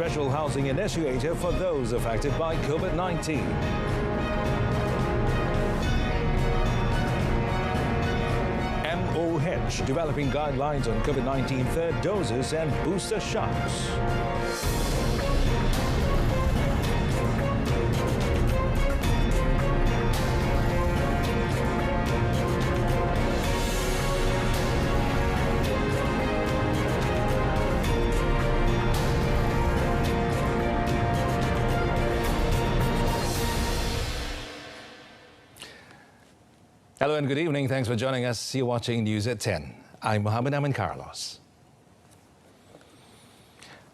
special housing initiative for those affected by COVID-19. MOH developing guidelines on COVID-19 third doses and booster shots. Hello and good evening. Thanks for joining us. You're watching News at 10. I'm Mohammed Amin Carlos.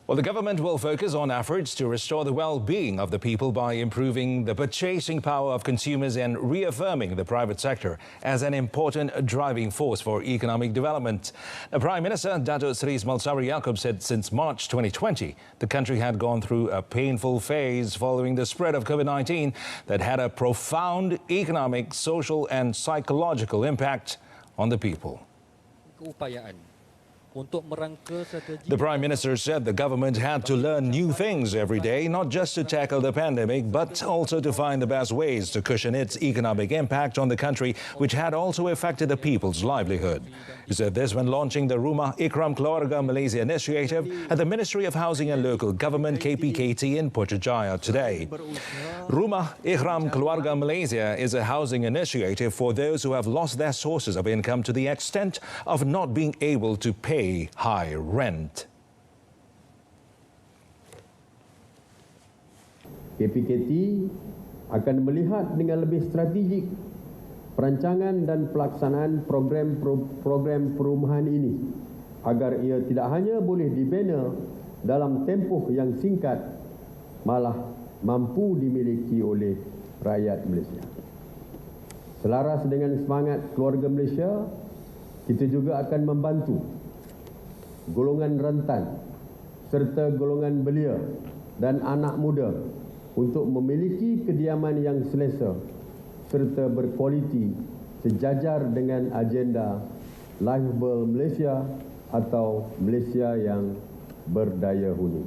Well, the government will focus on efforts to restore the well-being of the people by improving the purchasing power of consumers and reaffirming the private sector as an important driving force for economic development. The Prime Minister, Dato' Sri Ismail Sabri Yaakob, said since March 2020, the country had gone through a painful phase following the spread of COVID-19 that had a profound economic, social and psychological impact on the people. The Prime Minister said the government had to learn new things every day, not just to tackle the pandemic, but also to find the best ways to cushion its economic impact on the country, which had also affected the people's livelihood. He said this when launching the Rumah Ikram Keluarga Malaysia initiative at the Ministry of Housing and Local Government KPKT in Putrajaya today. Rumah Ikram Keluarga Malaysia is a housing initiative for those who have lost their sources of income to the extent of not being able to pay high rent. KPKT akan melihat dengan lebih strategik perancangan dan pelaksanaan program perumahan ini agar ia tidak hanya boleh dibina dalam tempoh yang singkat, malah mampu dimiliki oleh rakyat Malaysia. Selaras dengan semangat keluarga Malaysia, kita juga akan membantu golongan rentan serta golongan belia dan anak muda untuk memiliki kediaman yang selesa serta berkualiti sejajar dengan agenda Livable Malaysia atau Malaysia yang berdaya huni.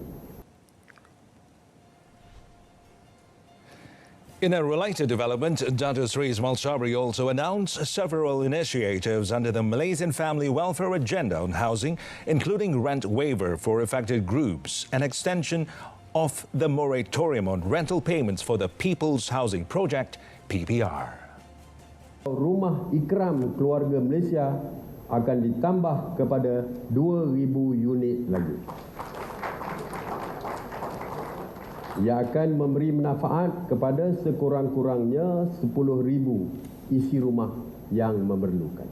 In a related development, Dato' Sri Ismail Sabri also announced several initiatives under the Malaysian Family Welfare Agenda on housing, including rent waiver for affected groups, an extension of the moratorium on rental payments for the People's Housing Project, PPR. Rumah Ikram Keluarga Malaysia akan ditambah kepada 2,000 unit lagi. Ia akan memberi manfaat kepada sekurang-kurangnya 10,000 isi rumah yang memerlukan.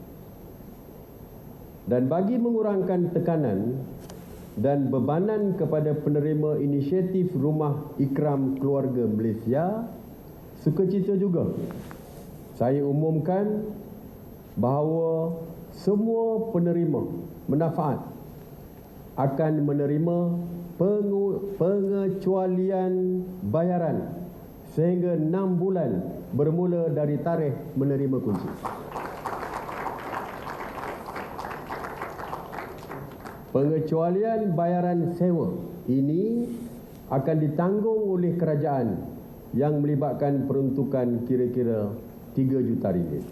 Dan bagi mengurangkan tekanan dan bebanan kepada penerima inisiatif Rumah Ikram Keluarga Malaysia, sukacita juga saya umumkan bahawa semua penerima manfaat akan menerima pengecualian bayaran sehingga 6 bulan bermula dari tarikh menerima kunci. Pengecualian bayaran sewa ini akan ditanggung oleh kerajaan yang melibatkan peruntukan kira-kira 3 juta ringgit.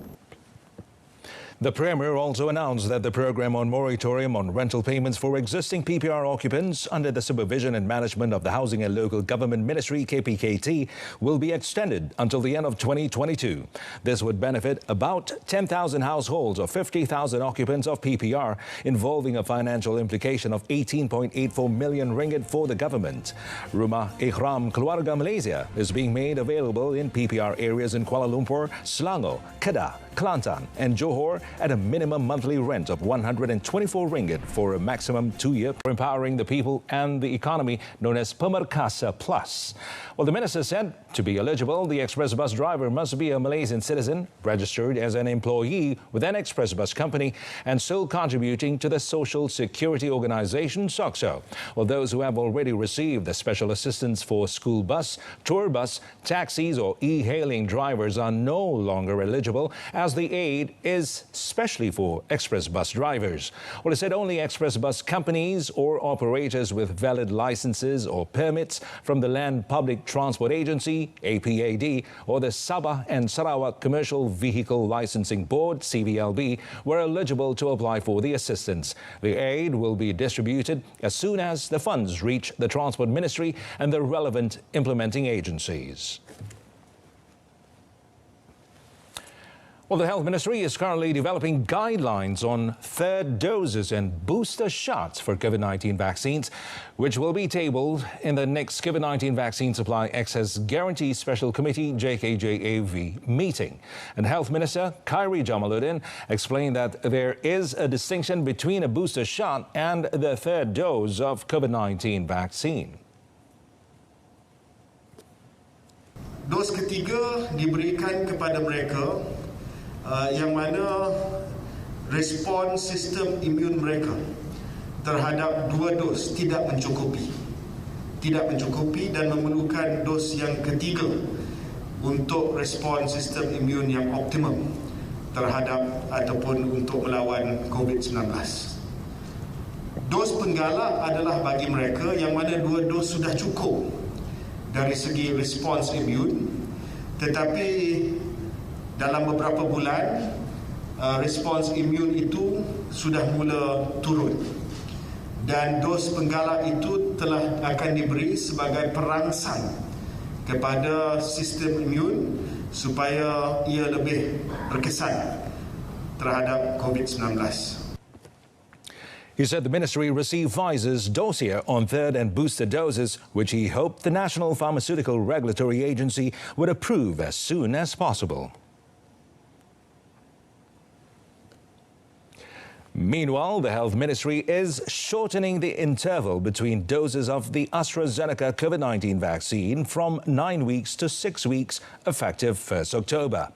The Premier also announced that the program on moratorium on rental payments for existing PPR occupants under the supervision and management of the Housing and Local Government Ministry, KPKT, will be extended until the end of 2022. This would benefit about 10,000 households or 50,000 occupants of PPR, involving a financial implication of 18.84 million ringgit for the government. Rumah Ikram Keluarga Malaysia is being made available in PPR areas in Kuala Lumpur, Selangor, Kedah, Kelantan and Johor at a minimum monthly rent of 124 ringgit for a maximum 2 year, empowering the people and the economy, known as Pemerkasa Plus. Well, the minister said to be eligible, the express bus driver must be a Malaysian citizen, registered as an employee with an express bus company and still contributing to the Social Security Organisation, SOCSO. Well, those who have already received the special assistance for school bus, tour bus, taxis or e-hailing drivers are no longer eligible, as as the aid is specially for express bus drivers. Well, it said only express bus companies or operators with valid licenses or permits from the Land Public Transport Agency, APAD, or the Sabah and Sarawak Commercial Vehicle Licensing Board, CVLB, were eligible to apply for the assistance. The aid will be distributed as soon as the funds reach the Transport Ministry and the relevant implementing agencies. Well, the Health Ministry is currently developing guidelines on third doses and booster shots for COVID-19 vaccines, which will be tabled in the next COVID-19 Vaccine Supply Access Guarantee Special Committee JKJAV meeting. And Health Minister Khairi Jamaluddin explained that there is a distinction between a booster shot and the third dose of COVID-19 vaccine. Dos ketiga diberikan kepada mereka yang mana respon sistem imun mereka terhadap dua dos tidak mencukupi dan memerlukan dos yang ketiga untuk respon sistem imun yang optimum terhadap ataupun untuk melawan COVID-19. Dos penggalak adalah bagi mereka yang mana dua dos sudah cukup dari segi respons imun, tetapi dalam beberapa bulan respons imun itu sudah mula turun dan dos penggalak itu telah akan diberi sebagai perangsang kepada sistem imun supaya ia lebih berkesan terhadap COVID-19. He said the ministry received Pfizer's dossier on third and booster doses, which he hoped the National Pharmaceutical Regulatory Agency would approve as soon as possible. Meanwhile, the Health Ministry is shortening the interval between doses of the AstraZeneca COVID-19 vaccine from 9 weeks to 6 weeks, effective 1st October.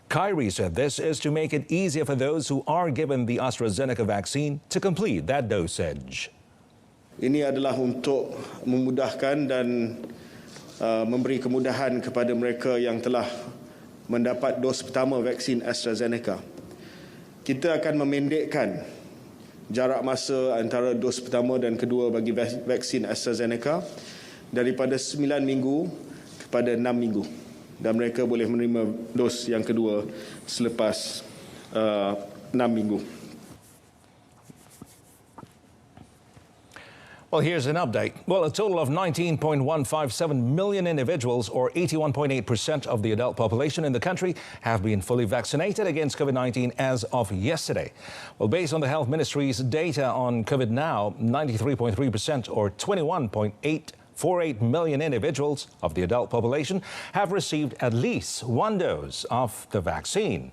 Khairi said this is to make it easier for those who are given the AstraZeneca vaccine to complete that dosage. Ini adalah untuk memudahkan dan memberi kemudahan kepada mereka yang telah mendapat dos pertama vaksin AstraZeneca. Kita akan memendekkan jarak masa antara dos pertama dan kedua bagi vaksin AstraZeneca daripada 9 minggu kepada 6 minggu. Dan mereka boleh menerima dos yang kedua selepas 6 minggu. Well, here's an update. Well, a total of 19.157 million individuals, or 81.8% of the adult population in the country, have been fully vaccinated against COVID-19 as of yesterday. Well, based on the Health Ministry's data on COVID now, 93.3%, or 21.848 million individuals of the adult population have received at least one dose of the vaccine.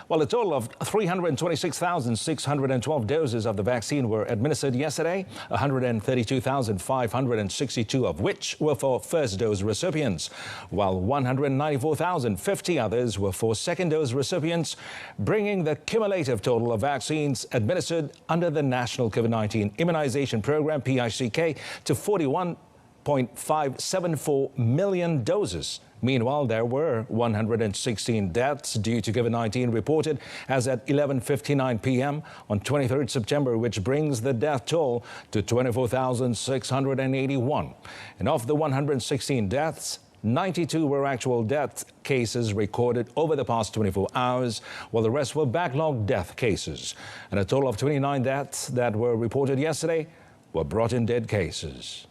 Well, a total of 326,612 doses of the vaccine were administered yesterday, 132,562 of which were for first dose recipients, while 194,050 others were for second dose recipients, bringing the cumulative total of vaccines administered under the National COVID-19 Immunization Program, PICK, to 41.574 million doses. Meanwhile, there were 116 deaths due to COVID-19 reported as at 11:59 p.m. on 23rd September, which brings the death toll to 24,681. And of the 116 deaths, 92 were actual death cases recorded over the past 24 hours, while the rest were backlogged death cases. And a total of 29 deaths that were reported yesterday were brought-in dead cases.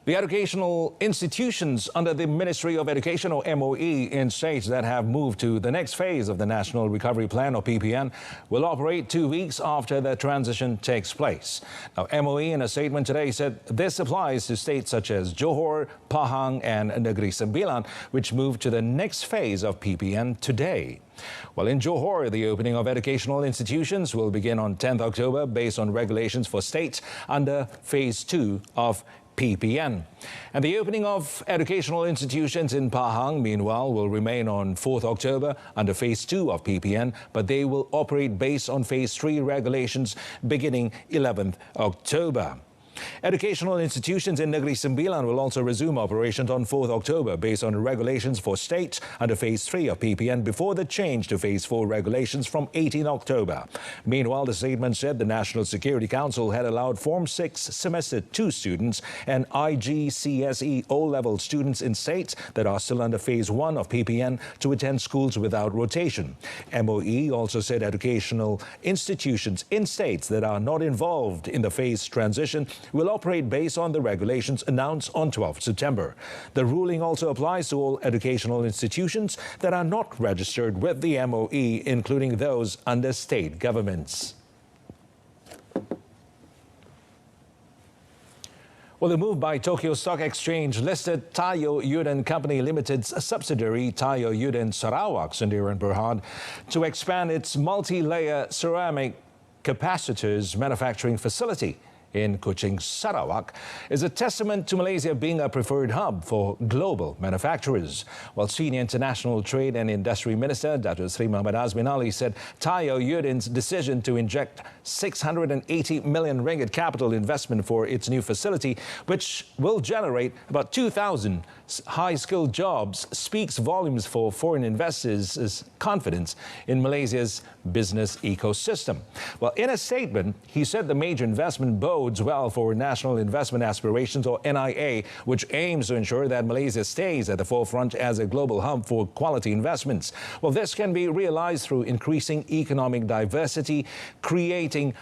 The educational institutions under the Ministry of Education, or MOE, in states that have moved to the next phase of the National Recovery Plan, or PPN, will operate 2 weeks after the transition takes place. Now, MOE in a statement today said this applies to states such as Johor, Pahang and Negeri Sembilan, which moved to the next phase of PPN today. Well, in Johor, the opening of educational institutions will begin on 10th October based on regulations for states under Phase 2 of PPN. And the opening of educational institutions in Pahang, meanwhile, will remain on 4th October under Phase 2 of PPN, but they will operate based on Phase 3 regulations beginning 11th October. Educational institutions in Negeri Sembilan will also resume operations on 4th October based on regulations for states under Phase 3 of PPN before the change to Phase 4 regulations from 18 October. Meanwhile, the statement said the National Security Council had allowed Form 6 Semester 2 students and IGCSE O-level students in states that are still under Phase 1 of PPN to attend schools without rotation. MOE also said educational institutions in states that are not involved in the phase transition will operate based on the regulations announced on 12 September. The ruling also applies to all educational institutions that are not registered with the MOE, including those under state governments. Well, the move by Tokyo Stock Exchange listed Tayo Yuden Company Limited's subsidiary Tayo Yuden Sarawak Sendirian Berhad to expand its multi-layer ceramic capacitors manufacturing facility in Kuching, Sarawak, is a testament to Malaysia being a preferred hub for global manufacturers. While Senior International Trade and Industry Minister Dr. Terima said Tayo Yuden's decision to inject 680 million ringgit capital investment for its new facility, which will generate about 2,000 high-skilled jobs, speaks volumes for foreign investors' confidence in Malaysia's business ecosystem. Well, in a statement, he said the major investment bodes well for National Investment Aspirations, or NIA, which aims to ensure that Malaysia stays at the forefront as a global hub for quality investments. Well, this can be realized through increasing economic diversity, creating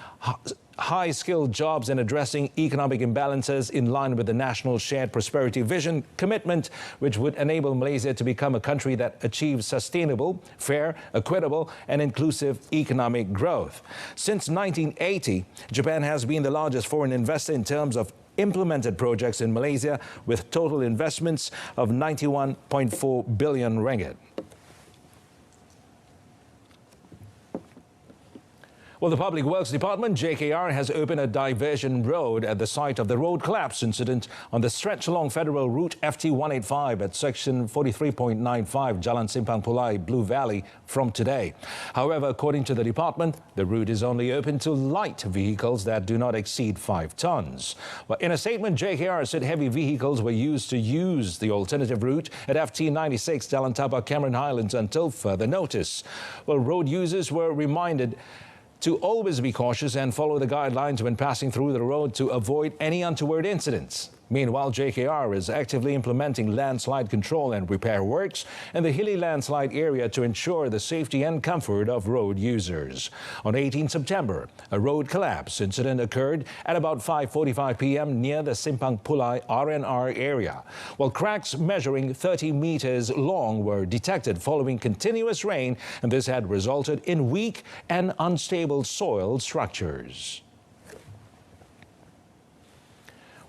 high-skilled jobs and addressing economic imbalances in line with the National Shared Prosperity Vision commitment, which would enable Malaysia to become a country that achieves sustainable, fair, equitable and inclusive economic growth. Since 1980, Japan has been the largest foreign investor in terms of implemented projects in Malaysia, with total investments of 91.4 billion ringgit. Well, the Public Works Department, JKR, has opened a diversion road at the site of the road collapse incident on the stretch along Federal Route FT185 at section 43.95 Jalan Simpang Pulai, Blue Valley from today. However, according to the department, the route is only open to light vehicles that do not exceed 5 tons. Well, in a statement, JKR said heavy vehicles were used to use the alternative route at FT96 Jalan Tapak Cameron Highlands until further notice. Well, road users were reminded to always be cautious and follow the guidelines when passing through the road to avoid any untoward incidents. Meanwhile, JKR is actively implementing landslide control and repair works in the hilly landslide area to ensure the safety and comfort of road users. On 18 September, a road collapse incident occurred at about 5:45 p.m. near the Simpang Pulai R&R area. While cracks measuring 30 meters long were detected following continuous rain, and this had resulted in weak and unstable soil structures.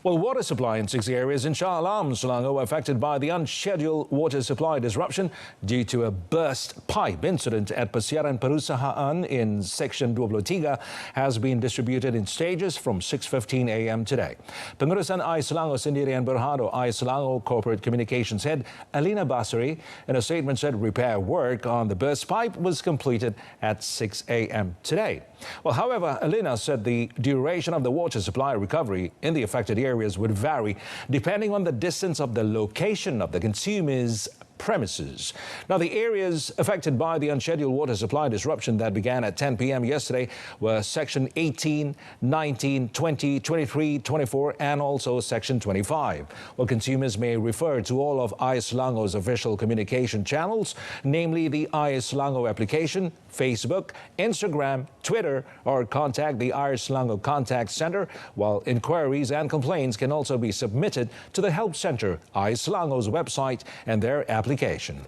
Well, water supply in 6 areas in Shah Alam, Selangor, were affected by the unscheduled water supply disruption due to a burst pipe incident at Persiaran Perusahaan in Section 23 has been distributed in stages from 6:15 a.m. today. Pengurusan Air Selangor Sendirian Berhad, or Air Selangor Corporate Communications Head Alina Basri, in a statement said repair work on the burst pipe was completed at 6 a.m. today. Well, however, Alina said the duration of the water supply recovery in the affected areas would vary depending on the distance of the location of the consumer's premises. Now, the areas affected by the unscheduled water supply disruption that began at 10 p.m. yesterday were Section 18, 19, 20, 23, 24 and also Section 25. Well, consumers may refer to all of Air Selangor's official communication channels, namely the Air Selangor application, Facebook, Instagram, Twitter, or contact the Air Selangor Contact Center, while inquiries and complaints can also be submitted to the Help Center, Air Selangor's website and their application. Coming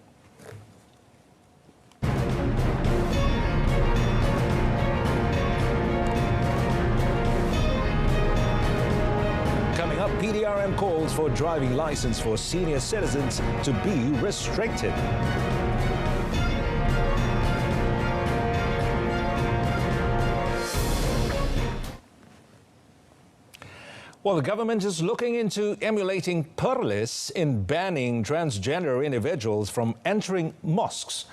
up, PDRM calls for driving license for senior citizens to be restricted. Well, the government is looking into emulating Perlis in banning transgender individuals from entering mosques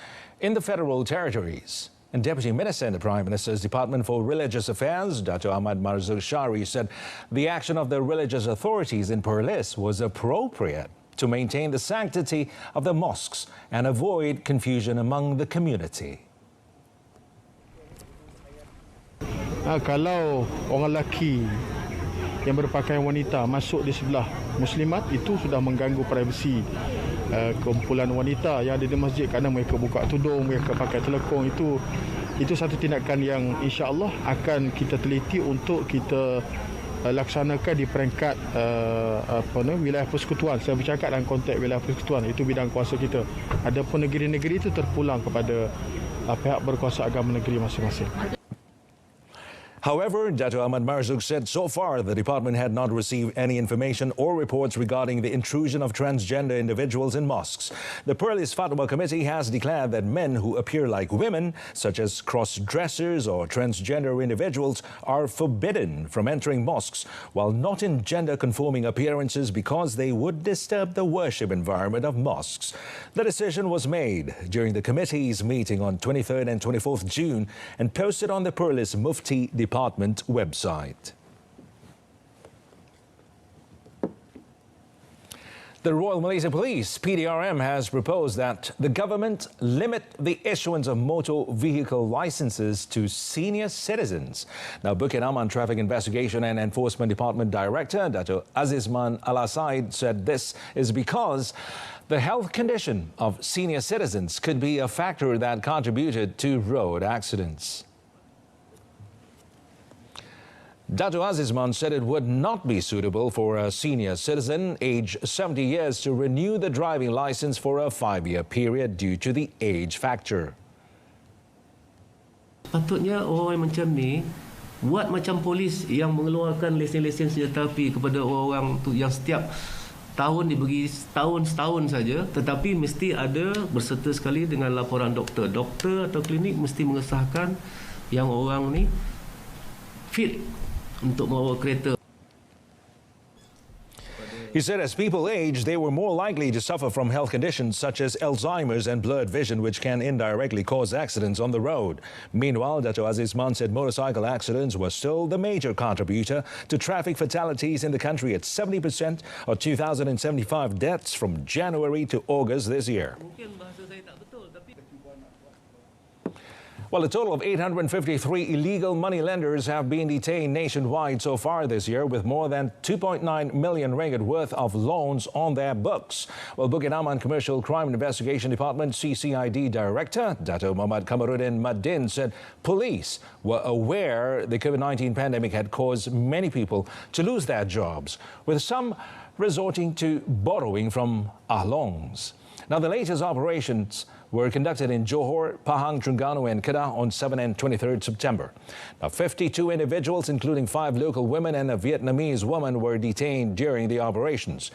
in the federal territories. And Deputy Minister in the Prime Minister's Department for Religious Affairs, Dr. Ahmad Marzul Shari, said the action of the religious authorities in Perlis was appropriate to maintain the sanctity of the mosques and avoid confusion among the community. Kalau orang lelaki yang berpakaian wanita masuk di sebelah muslimat, itu sudah mengganggu privasi kumpulan wanita yang ada di masjid kerana mereka buka tudung, mereka pakai telekong. Itu satu tindakan yang insya-Allah akan kita teliti untuk kita laksanakan di peringkat wilayah persekutuan. Saya bercakap dalam konteks wilayah persekutuan, itu bidang kuasa kita. Adapun negeri-negeri itu terpulang kepada pihak berkuasa agama negeri masing-masing. However, Dato' Ahmad Marzuk said so far the department had not received any information or reports regarding the intrusion of transgender individuals in mosques. The Perlis Fatwa Committee has declared that men who appear like women, such as cross-dressers or transgender individuals, are forbidden from entering mosques, while not in gender-conforming appearances because they would disturb the worship environment of mosques. The decision was made during the committee's meeting on 23rd and 24th June and posted on the Perlis Mufti Department website. The Royal Malaysia Police, PDRM, has proposed that the government limit the issuance of motor vehicle licenses to senior citizens. Now, Bukit Aman Traffic Investigation and Enforcement Department Director, Dato' Azizman Al-Asaid, said this is because the health condition of senior citizens could be a factor that contributed to road accidents. Dato' Azizman said it would not be suitable for a senior citizen aged 70 years to renew the driving license for a 5-year period due to the age factor. Patutnya orang macam ni buat macam polis yang mengeluarkan lesen-lesen senjata api kepada orang-orang tu yang setiap tahun diberi setahun saja, tetapi mesti ada berserta sekali dengan laporan doktor. Doktor atau klinik mesti mengesahkan yang orang ni fit untuk membawa kereta. He said as people age, they were more likely to suffer from health conditions such as Alzheimer's and blurred vision, which can indirectly cause accidents on the road. Meanwhile, Dato' Azizman said motorcycle accidents were still the major contributor to traffic fatalities in the country at 70% or 2,075 deaths from January to August this year. Well, a total of 853 illegal money lenders have been detained nationwide so far this year, with more than 2.9 million ringgit worth of loans on their books. Well, Bukit Aman Commercial Crime Investigation Department CCID Director Dato' Muhammad Kamaruddin Madin said police were aware the COVID-19 pandemic had caused many people to lose their jobs, with some resorting to borrowing from ahlongs. Now, the latest operations were conducted in Johor, Pahang, Terengganu and Kedah on 7 and 23rd September. Now, 52 individuals, including 5 local women and a Vietnamese woman, were detained during the operations.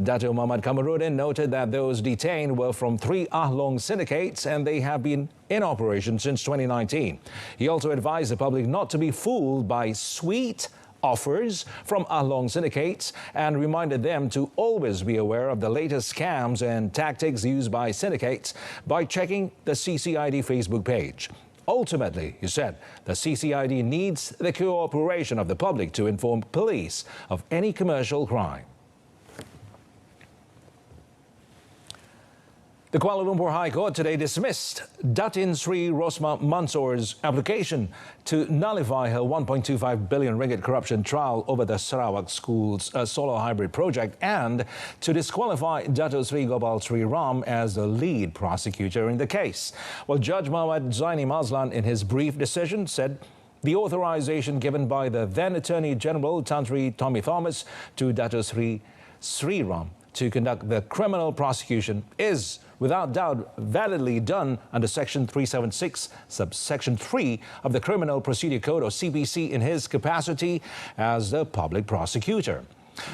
Dato' Muhammad Kamaruddin noted that those detained were from 3 ahlong syndicates and they have been in operation since 2019. He also advised the public not to be fooled by sweet offers from ahlong syndicates and reminded them to always be aware of the latest scams and tactics used by syndicates by checking the CCID Facebook page. Ultimately, he said, the CCID needs the cooperation of the public to inform police of any commercial crime. The Kuala Lumpur High Court today dismissed Datin Sri Rosma Mansoor's application to nullify her 1.25 billion ringgit corruption trial over the Sarawak School's solar hybrid project and to disqualify Dato' Sri Gopal Sri Ram as the lead prosecutor in the case. Well, Judge Muhammad Zaini Mazlan, in his brief decision, said the authorization given by the then Attorney General Tan Sri Tommy Thomas to Dato' Sri Ram to conduct the criminal prosecution is without doubt validly done under Section 376, subsection 3 of the Criminal Procedure Code, or CPC, in his capacity as the public prosecutor.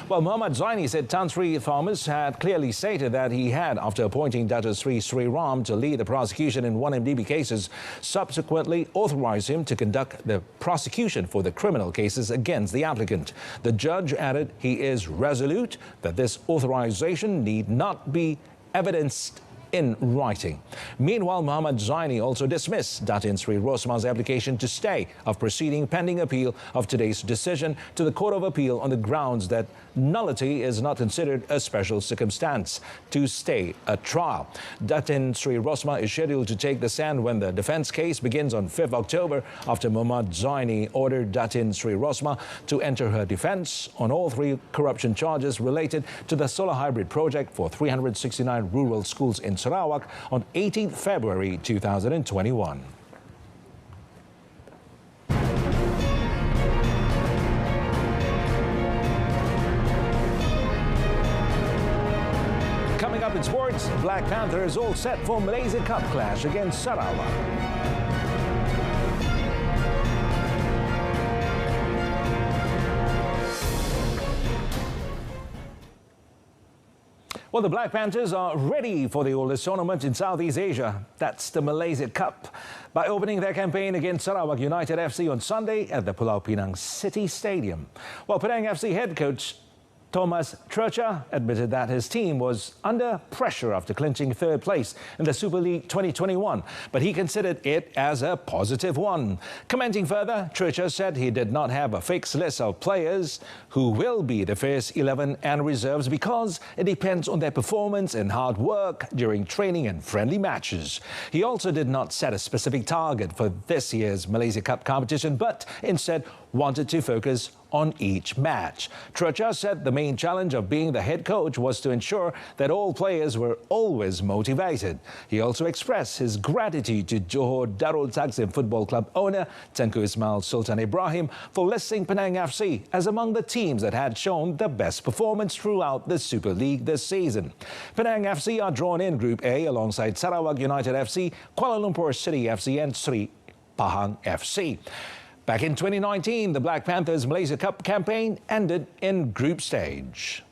Well, Muhammad Zaini said Tan Sri Thomas had clearly stated that he had, after appointing Dato' Sri Ram to lead the prosecution in 1MDB cases, subsequently authorized him to conduct the prosecution for the criminal cases against the applicant. The judge added he is resolute that this authorization need not be evidenced in writing. Meanwhile, Muhammad Zaini also dismissed Datin Sri Rosma's application to stay of proceeding pending appeal of today's decision to the Court of Appeal on the grounds that nullity is not considered a special circumstance to stay a trial. Datin Sri Rosma is scheduled to take the stand when the defense case begins on 5th October after Muhammad Zaini ordered Datin Sri Rosma to enter her defense on all 3 corruption charges related to the solar hybrid project for 369 rural schools in Sarawak on 18th February 2021. Coming up in sports, Black Panthers all set for Malaysia Cup clash against Sarawak. Well, the Black Panthers are ready for the oldest tournament in Southeast Asia. That's the Malaysia Cup, by opening their campaign against Sarawak United FC on Sunday at the Pulau Pinang City Stadium. Well, Penang FC head coach Thomas Trecha admitted that his team was under pressure after clinching 3rd place in the Super League 2021, but he considered it as a positive one. Commenting further, Trecha said he did not have a fixed list of players who will be the first 11 and reserves because it depends on their performance and hard work during training and friendly matches. He also did not set a specific target for this year's Malaysia Cup competition, but instead wanted to focus on each match. Trecha said the main challenge of being the head coach was to ensure that all players were always motivated. He also expressed his gratitude to Johor Darul Takzim Football Club owner Tengku Ismail Sultan Ibrahim for listing Penang FC as among the teams that had shown the best performance throughout the Super League this season. Penang FC are drawn in Group A alongside Sarawak United FC, Kuala Lumpur City FC and Sri Pahang FC. Back in 2019, the Black Panthers Malaysia Cup campaign ended in group stage.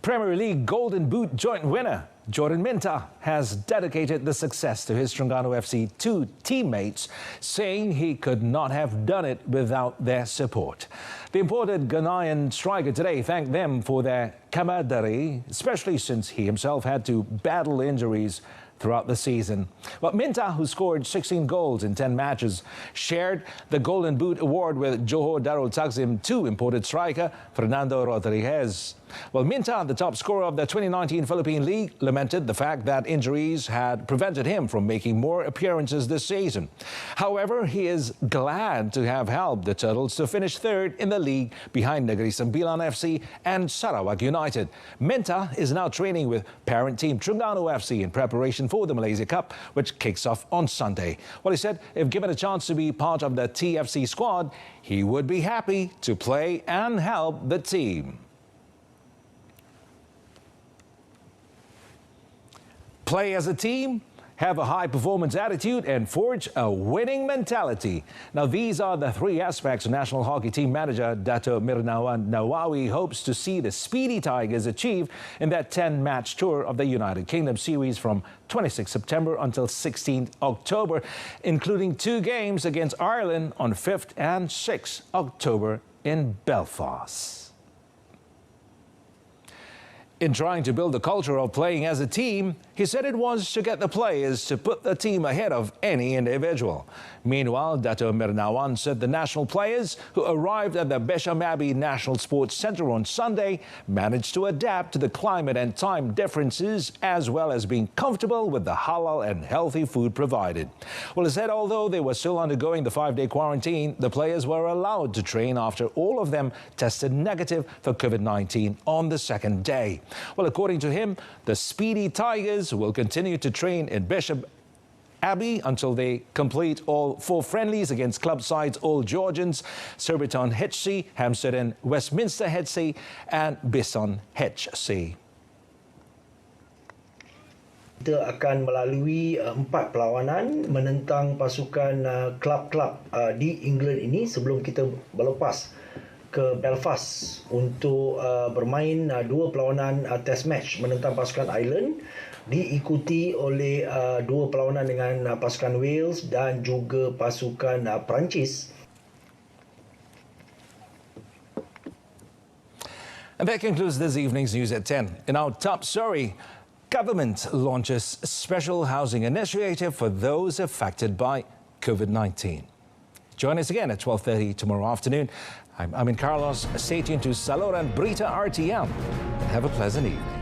Premier League Golden Boot joint winner Jordan Minta has dedicated the success to his Terengganu FC 2 teammates, saying he could not have done it without their support. The imported Ghanaian striker today thanked them for their camaraderie, especially since he himself had to battle injuries throughout the season. But Minta, who scored 16 goals in 10 matches, shared the Golden Boot award with Johor Darul Takzim 2 imported striker Fernando Rodriguez. Well, Minta, the top scorer of the 2019 Philippine League, lamented the fact that injuries had prevented him from making more appearances this season. However, he is glad to have helped the Turtles to finish 3rd in the league behind Negeri Sembilan FC and Sarawak United. Minta is now training with parent team Terengganu FC in preparation for the Malaysia Cup, which kicks off on Sunday. Well, he said if given a chance to be part of the TFC squad, he would be happy to play and help the team. Play as a team, have a high-performance attitude, and forge a winning mentality. Now, these are the 3 aspects national hockey team manager Dato' Mirnawan Nawawi hopes to see the Speedy Tigers achieve in that 10-match tour of the United Kingdom series from 26 September until 16 October, including 2 games against Ireland on 5th and 6th October in Belfast. In trying to build the culture of playing as a team, he said it was to get the players to put the team ahead of any individual. Meanwhile, Dato' Mirnawan said the national players who arrived at the Beshamabi National Sports Centre on Sunday managed to adapt to the climate and time differences, as well as being comfortable with the halal and healthy food provided. Well, he said although they were still undergoing the 5-day quarantine, the players were allowed to train after all of them tested negative for COVID-19 on the 2nd day. Well, according to him, the Speedy Tigers will continue to train in Bishop Abbey until they complete all 4 friendlies against club sides Old Georgians, Surbiton HC, Hampstead and Westminster HC, and Bison HC. Kita akan melalui 4 perlawanan menentang pasukan klub-klub di England ini sebelum kita berlepas ke Belfast untuk bermain 2 perlawanan test match menentang pasukan Ireland, diikuti oleh 2 perlawanan dengan pasukan Wales dan juga pasukan Perancis. And that concludes this evening's news at 10. In our top story, government launches special housing initiative for those affected by COVID-19. Join us again at 12:30 tomorrow afternoon. I'm Amin Carlos. Stay tuned to Saluran Berita RTM. Have a pleasant evening.